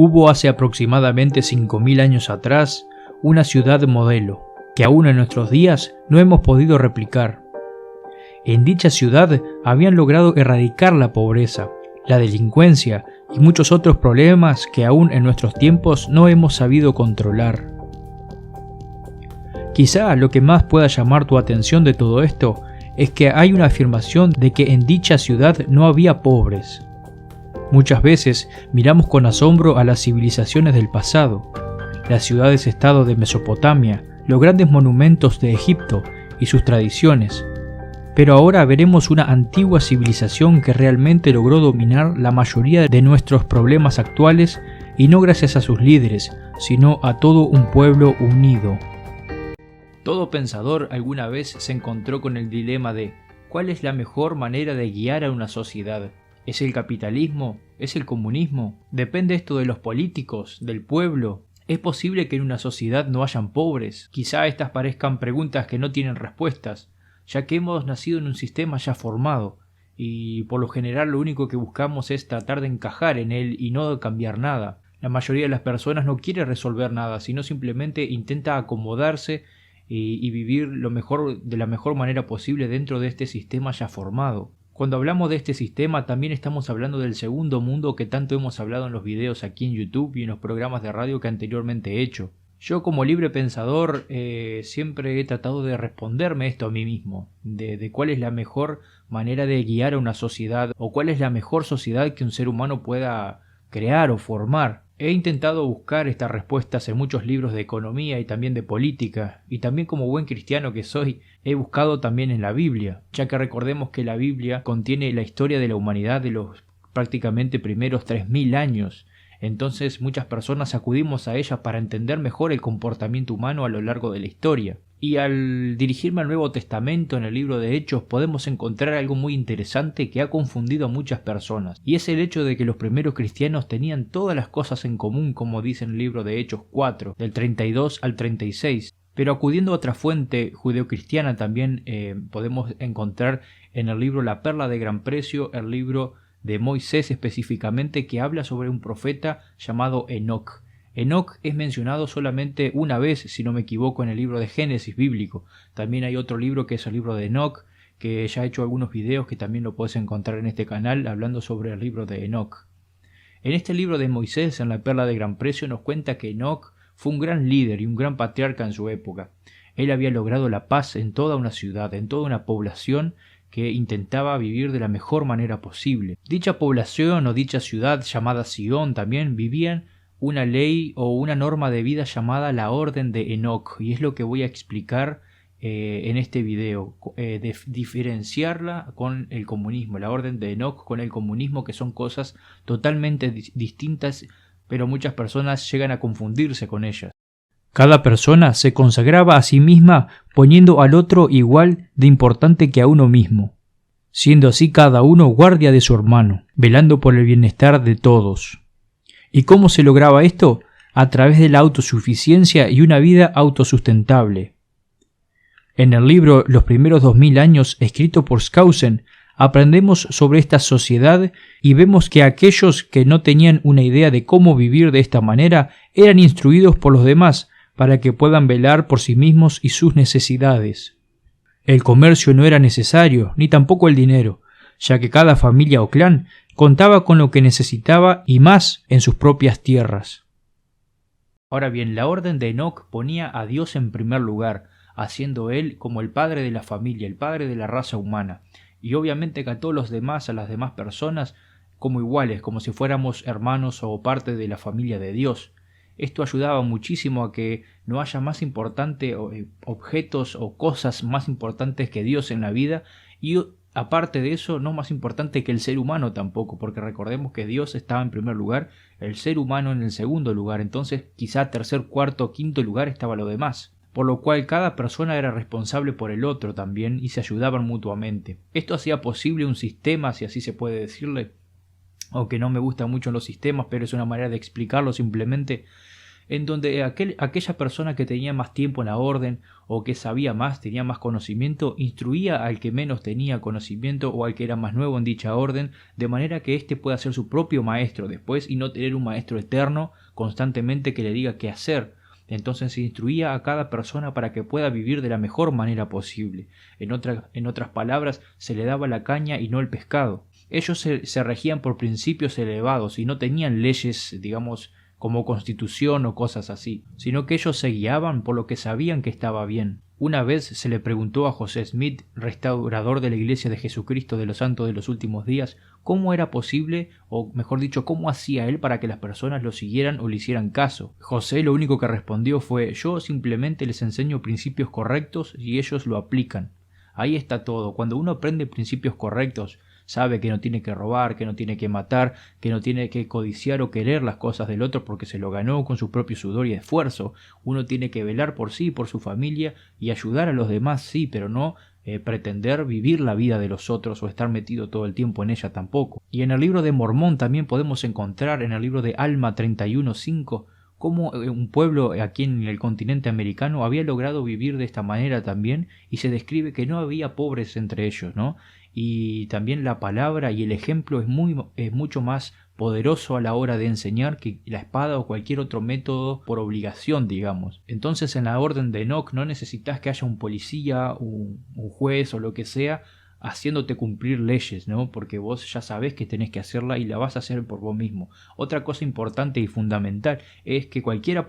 Hubo hace aproximadamente 5000 años atrás una ciudad modelo, que aún en nuestros días no hemos podido replicar. En dicha ciudad habían logrado erradicar la pobreza, la delincuencia y muchos otros problemas que aún en nuestros tiempos no hemos sabido controlar. Quizá lo que más pueda llamar tu atención de todo esto es que hay una afirmación de que en dicha ciudad no había pobres. Muchas veces miramos con asombro a las civilizaciones del pasado, las ciudades-estado de Mesopotamia, los grandes monumentos de Egipto y sus tradiciones. Pero ahora veremos una antigua civilización que realmente logró dominar la mayoría de nuestros problemas actuales y no gracias a sus líderes, sino a todo un pueblo unido. Todo pensador alguna vez se encontró con el dilema de ¿cuál es la mejor manera de guiar a una sociedad? ¿Es el capitalismo? ¿Es el comunismo? ¿Depende esto de los políticos, del pueblo? ¿Es posible que en una sociedad no hayan pobres? Quizá estas parezcan preguntas que no tienen respuestas, ya que hemos nacido en un sistema ya formado, y por lo general lo único que buscamos es tratar de encajar en él y no cambiar nada. La mayoría de las personas no quiere resolver nada, sino simplemente intenta acomodarse y vivir de la mejor manera posible dentro de este sistema ya formado. Cuando hablamos de este sistema también estamos hablando del segundo mundo que tanto hemos hablado en los videos aquí en YouTube y en los programas de radio que anteriormente he hecho. Yo como libre pensador siempre he tratado de responderme esto a mí mismo, de cuál es la mejor manera de guiar a una sociedad o cuál es la mejor sociedad que un ser humano pueda crear o formar. He intentado buscar estas respuestas en muchos libros de economía y también de política, y también como buen cristiano que soy, he buscado también en la Biblia, ya que recordemos que la Biblia contiene la historia de la humanidad de los prácticamente primeros 3000 años. Entonces muchas personas acudimos a ella para entender mejor el comportamiento humano a lo largo de la historia. Y al dirigirme al Nuevo Testamento en el libro de Hechos podemos encontrar algo muy interesante que ha confundido a muchas personas. Y es el hecho de que los primeros cristianos tenían todas las cosas en común, como dice en el libro de Hechos 4, del 32 al 36. Pero acudiendo a otra fuente judeocristiana también podemos encontrar en el libro La Perla de Gran Precio, el libro de Moisés específicamente, que habla sobre un profeta llamado Enoc. Enoc es mencionado solamente una vez, si no me equivoco, en el libro de Génesis bíblico. También hay otro libro que es el libro de Enoc, que ya he hecho algunos videos que también lo puedes encontrar en este canal hablando sobre el libro de Enoc. En este libro de Moisés, en La Perla de Gran Precio, nos cuenta que Enoc fue un gran líder y un gran patriarca en su época. Él había logrado la paz en toda una ciudad, en toda una población que intentaba vivir de la mejor manera posible. Dicha población o dicha ciudad llamada Sion también vivían una ley o una norma de vida llamada la Orden de Enoc, y es lo que voy a explicar en este video, diferenciarla con el comunismo, la Orden de Enoc con el comunismo, que son cosas totalmente distintas, pero muchas personas llegan a confundirse con ellas. Cada persona se consagraba a sí misma poniendo al otro igual de importante que a uno mismo, siendo así cada uno guardia de su hermano, velando por el bienestar de todos. ¿Y cómo se lograba esto? A través de la autosuficiencia y una vida autosustentable. En el libro Los primeros 2000 años, escrito por Skousen, aprendemos sobre esta sociedad y vemos que aquellos que no tenían una idea de cómo vivir de esta manera eran instruidos por los demás para que puedan velar por sí mismos y sus necesidades. El comercio no era necesario, ni tampoco el dinero, ya que cada familia o clan contaba con lo que necesitaba y más en sus propias tierras. Ahora bien, la Orden de Enoc ponía a Dios en primer lugar, haciendo él como el padre de la familia, el padre de la raza humana, y obviamente que a todos los demás, a las demás personas, como iguales, como si fuéramos hermanos o parte de la familia de Dios. Esto ayudaba muchísimo a que no haya más importante objetos o cosas más importantes que Dios en la vida, y aparte de eso, no más importante que el ser humano tampoco, porque recordemos que Dios estaba en primer lugar, el ser humano en el segundo lugar, entonces quizá tercer, cuarto, quinto lugar estaba lo demás, por lo cual cada persona era responsable por el otro también y se ayudaban mutuamente. Esto hacía posible un sistema, si así se puede decirle, aunque no me gusta mucho los sistemas, pero es una manera de explicarlo simplemente. en donde aquella persona que tenía más tiempo en la orden o que sabía más, tenía más conocimiento, instruía al que menos tenía conocimiento o al que era más nuevo en dicha orden, de manera que éste pueda ser su propio maestro después y no tener un maestro eterno constantemente que le diga qué hacer. Entonces se instruía a cada persona para que pueda vivir de la mejor manera posible. En otras palabras, se le daba la caña y no el pescado. Ellos se regían por principios elevados y no tenían leyes, digamos, como constitución o cosas así, sino que ellos se guiaban por lo que sabían que estaba bien. Una vez se le preguntó a José Smith, restaurador de la Iglesia de Jesucristo de los Santos de los Últimos Días, cómo era posible, o mejor dicho, cómo hacía él para que las personas lo siguieran o le hicieran caso. José lo único que respondió fue: yo simplemente les enseño principios correctos y ellos lo aplican. Ahí está todo. Cuando uno aprende principios correctos, sabe que no tiene que robar, que no tiene que matar, que no tiene que codiciar o querer las cosas del otro porque se lo ganó con su propio sudor y esfuerzo. Uno tiene que velar por sí y por su familia y ayudar a los demás, sí, pero no pretender vivir la vida de los otros o estar metido todo el tiempo en ella tampoco. Y en el libro de Mormón también podemos encontrar, en el libro de Alma 31:5, cómo un pueblo aquí en el continente americano había logrado vivir de esta manera también, y se describe que no había pobres entre ellos, ¿no? Y también la palabra y el ejemplo es mucho más poderoso a la hora de enseñar que la espada o cualquier otro método por obligación, digamos. Entonces en la orden de Enoch no necesitas que haya un policía, un juez o lo que sea haciéndote cumplir leyes, ¿no? Porque vos ya sabés que tenés que hacerla y la vas a hacer por vos mismo. Otra cosa importante y fundamental es que cualquiera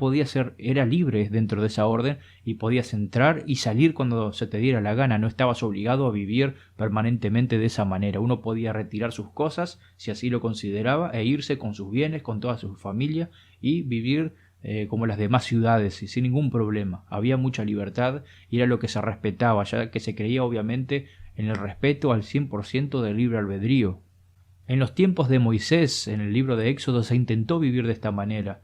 era libre dentro de esa orden y podías entrar y salir cuando se te diera la gana. No estabas obligado a vivir permanentemente de esa manera. Uno podía retirar sus cosas si así lo consideraba e irse con sus bienes, con toda su familia y vivir como las demás ciudades y sin ningún problema. Había mucha libertad y era lo que se respetaba, ya que se creía obviamente en el respeto al 100% del libre albedrío. En los tiempos de Moisés, en el libro de Éxodo, se intentó vivir de esta manera,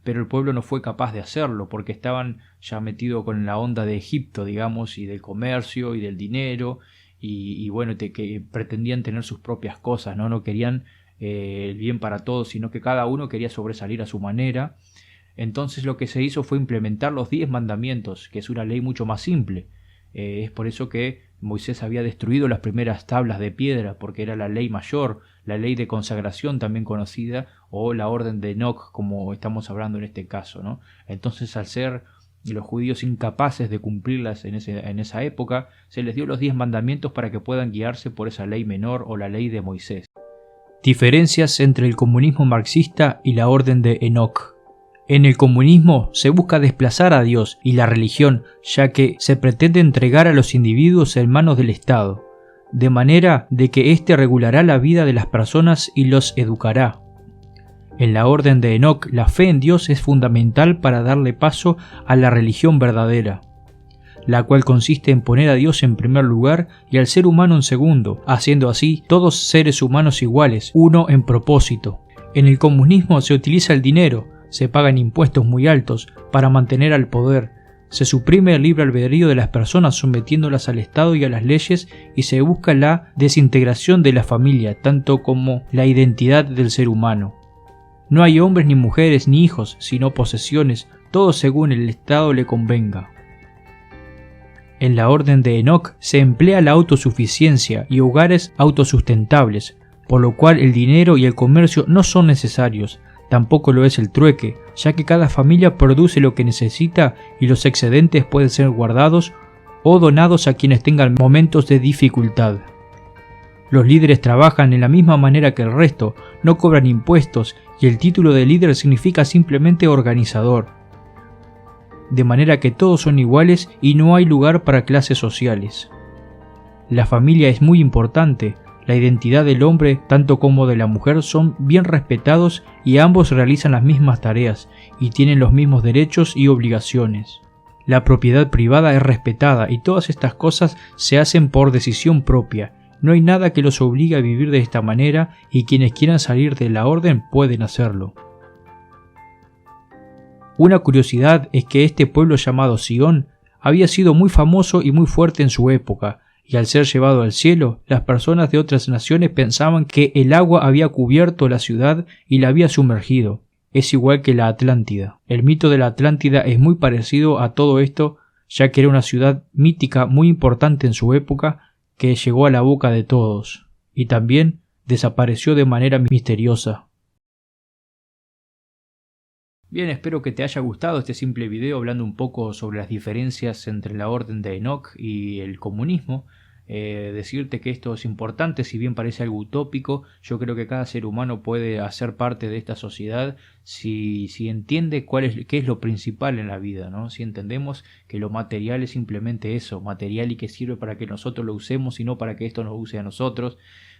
pero el pueblo no fue capaz de hacerlo porque estaban ya metidos con la onda de Egipto, digamos, y del comercio y del dinero y bueno, que pretendían tener sus propias cosas, no querían el bien para todos, sino que cada uno quería sobresalir a su manera. Entonces lo que se hizo fue implementar los 10 mandamientos, que es una ley mucho más simple. Es por eso que Moisés había destruido las primeras tablas de piedra, porque era la ley mayor, la ley de consagración también conocida, o la orden de Enoch, como estamos hablando en este caso, ¿no? Entonces, al ser los judíos incapaces de cumplirlas en esa época, se les dio los 10 mandamientos para que puedan guiarse por esa ley menor o la ley de Moisés. Diferencias entre el comunismo marxista y la orden de Enoch. En el comunismo se busca desplazar a Dios y la religión, ya que se pretende entregar a los individuos en manos del Estado, de manera de que éste regulará la vida de las personas y los educará. En la orden de Enoch, la fe en Dios es fundamental para darle paso a la religión verdadera, la cual consiste en poner a Dios en primer lugar y al ser humano en segundo, haciendo así todos seres humanos iguales, uno en propósito. En el comunismo se utiliza el dinero, se pagan impuestos muy altos para mantener al poder, se suprime el libre albedrío de las personas sometiéndolas al Estado y a las leyes y se busca la desintegración de la familia, tanto como la identidad del ser humano. No hay hombres ni mujeres ni hijos, sino posesiones, todo según el Estado le convenga. En la orden de Enoch se emplea la autosuficiencia y hogares autosustentables, por lo cual el dinero y el comercio no son necesarios. Tampoco lo es el trueque, ya que cada familia produce lo que necesita y los excedentes pueden ser guardados o donados a quienes tengan momentos de dificultad. Los líderes trabajan en la misma manera que el resto, no cobran impuestos y el título de líder significa simplemente organizador. De manera que todos son iguales y no hay lugar para clases sociales. La familia es muy importante. La identidad del hombre, tanto como de la mujer, son bien respetados y ambos realizan las mismas tareas y tienen los mismos derechos y obligaciones. La propiedad privada es respetada y todas estas cosas se hacen por decisión propia. No hay nada que los obligue a vivir de esta manera y quienes quieran salir de la orden pueden hacerlo. Una curiosidad es que este pueblo llamado Sion había sido muy famoso y muy fuerte en su época, y al ser llevado al cielo, las personas de otras naciones pensaban que el agua había cubierto la ciudad y la había sumergido. es igual que la Atlántida. El mito de la Atlántida es muy parecido a todo esto, ya que era una ciudad mítica muy importante en su época que llegó a la boca de todos, y también desapareció de manera misteriosa. Bien, espero que te haya gustado este simple video hablando un poco sobre las diferencias entre la Orden de Enoch y el comunismo. Decirte que esto es importante, si bien parece algo utópico, yo creo que cada ser humano puede hacer parte de esta sociedad si entiende qué es lo principal en la vida, ¿no? Si entendemos que lo material es simplemente eso, material y que sirve para que nosotros lo usemos y no para que esto nos use a nosotros.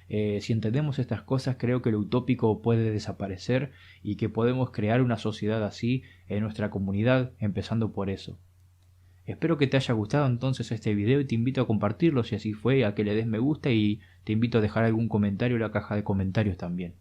Si entendemos estas cosas, creo que lo utópico puede desaparecer y que podemos crear una sociedad así en nuestra comunidad, empezando por eso. Espero que te haya gustado entonces este video y te invito a compartirlo si así fue, a que le des me gusta y te invito a dejar algún comentario en la caja de comentarios también.